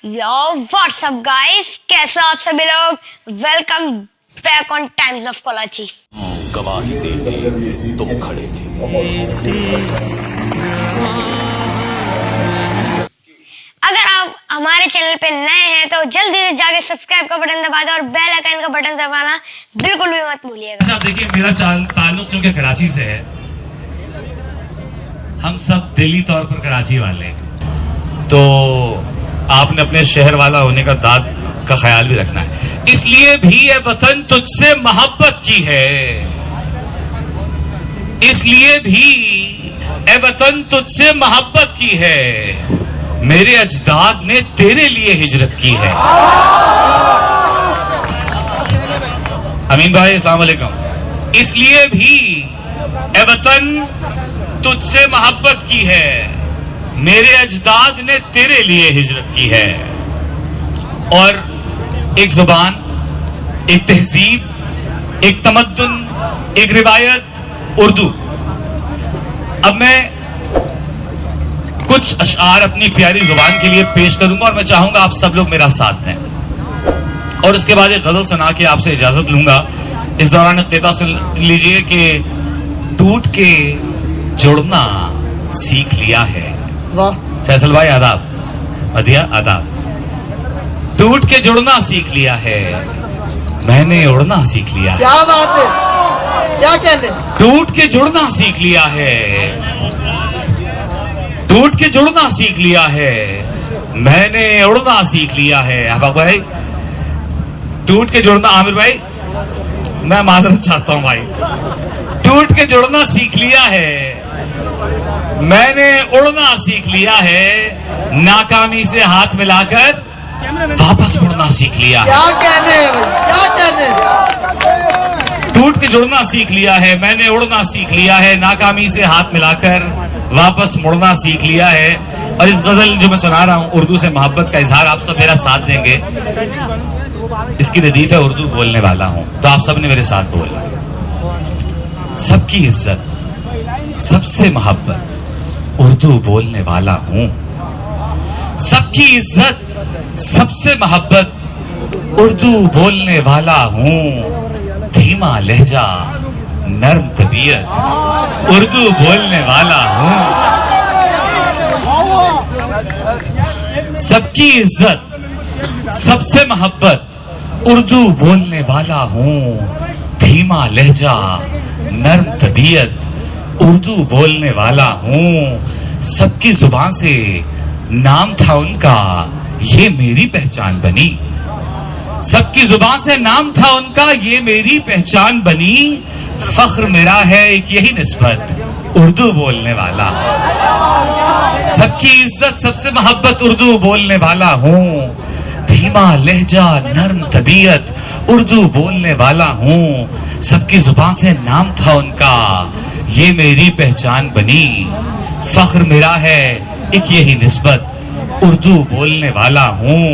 Yo, what's up guys? कैसे आप सभी लोग? Welcome back on Times of Karachi. गवाही देने तुम खड़े थे। अगर आप हमारे चैनल पे नए हैं तो जल्दी से जाके सब्सक्राइब का बटन दबा दो और बेल आइकन का बटन दबाना बिल्कुल भी मत भूलिएगा। आप देखिए, मेरा ताल्लुक चूंकि कराची से है, हम सब दिली तौर पर कराची वाले हैं, तो आपने अपने शहर वाला होने का दाद का ख्याल भी रखना है। इसलिए भी ये वतन तुझसे मोहब्बत की है, इसलिए भी ए वतन तुझसे मोहब्बत की है, मेरे अजदाद ने तेरे लिए हिजरत की है। अमीन भाई अस्सलाम वालेकुम। इसलिए भी ए वतन तुझसे मोहब्बत की है, मेरे अजदाद ने तेरे लिए हिजरत की है। और एक जुबान, एक तहजीब, एक तमद्दुन, एक रिवायत उर्दू। अब मैं कुछ अशआर अपनी प्यारी जुबान के लिए पेश करूंगा और मैं चाहूंगा आप सब लोग मेरा साथ दें, और उसके बाद एक गजल सुना के आपसे इजाजत लूंगा। इस दौरान कहता सुन लीजिए कि टूट के जुड़ना सीख लिया है। वाह फैसल भाई आदाब, मदिया आदाब। टूट के जुड़ना सीख लिया है, मैंने उड़ना सीख लिया है। क्या बात है, क्या कहते? टूट के जुड़ना सीख लिया है, टूट के जुड़ना सीख लिया है, मैंने उड़ना सीख लिया है। आफाक भाई, टूट के जुड़ना, आमिर भाई मैं माजरत चाहता हूं भाई, टूट के जुड़ना सीख लिया है, मैंने उड़ना सीख लिया है, नाकामी से हाथ मिलाकर वापस मुड़ना सीख लिया है। क्या कहने, क्या कहने? टूट के जुड़ना सीख लिया है, मैंने उड़ना सीख लिया है, नाकामी से हाथ मिलाकर वापस मुड़ना सीख लिया है। और इस गजल जो मैं सुना रहा हूं, उर्दू से मोहब्बत का इजहार, आप सब मेरा साथ देंगे। इसकी रदीफ है, उर्दू बोलने वाला हूं, तो आप सब ने मेरे साथ बोलना। सबकी इज्जत, सबसे मोहब्बत, उर्दू बोलने वाला हूं। सबकी इज्जत, सबसे मोहब्बत, उर्दू बोलने वाला हूं। धीमा लहजा, नर्म तबीयत, उर्दू बोलने वाला हूं। सबकी इज्जत, सबसे मोहब्बत, उर्दू बोलने वाला हूं। धीमा लहजा, नर्म तबीयत, उर्दू बोलने वाला हूं। सबकी जुबान से नाम था उनका, ये मेरी पहचान बनी। सबकी जुबान से नाम था उनका, ये मेरी पहचान बनी। फख्र मेरा है एक यही निस्बत, उर्दू बोलने वाला। सबकी इज्जत, सबसे मोहब्बत, उर्दू बोलने वाला हूं। धीमा लहजा, नर्म तबीयत, उर्दू बोलने वाला हूं। सबकी जुबान से नाम था उनका, ये मेरी पहचान बनी। फख्र मेरा है एक यही निस्बत, उर्दू बोलने वाला हूँ।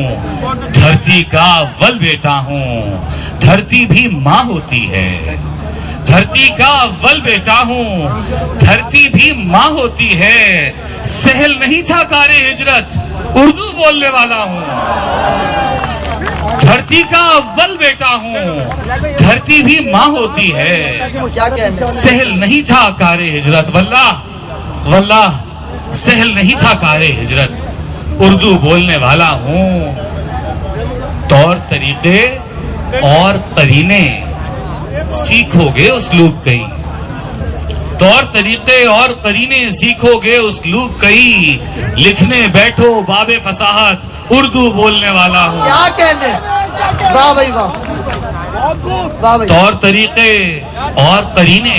धरती का अव्वल बेटा हूँ, धरती भी माँ होती है। धरती का अव्वल बेटा हूँ, धरती भी माँ होती है। सहल नहीं था कारे हिजरत, उर्दू बोलने वाला हूँ। धरती का अव्वल बेटा हूँ, धरती भी माँ होती है। क्या कहने? सहल नहीं था कारे हिजरत, वल्लाह वल्लाह सहल नहीं था कारे हिजरत, उर्दू बोलने वाला हूं। तौर तरीके और करीने सीखोगे उस्लूब कई, तौर तरीके और करीने सीखोगे उस्लूब कई। लिखने बैठो बाबे फसाहत, उर्दू बोलने वाला हूं। क्या कहने? वाह भाई वाह, वाह भाई। तौर तरीके और करीने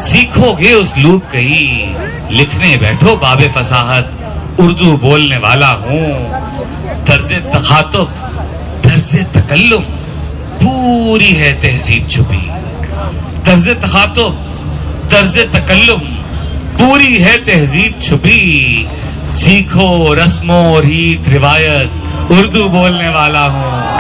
सीखोगे उस्लूब कई। लिखने बैठो बाबे फसाहत, उर्दू बोलने वाला हूं। तर्ज़े तखातुब, तर्ज़े तकल्लुम, पूरी है तहजीब छुपी। तर्ज़े तखातुब, तर्ज़े तकल्लुम, पूरी है तहजीब छुपी। सीखो रस्मों रीत रिवायत, उर्दू बोलने वाला हूं।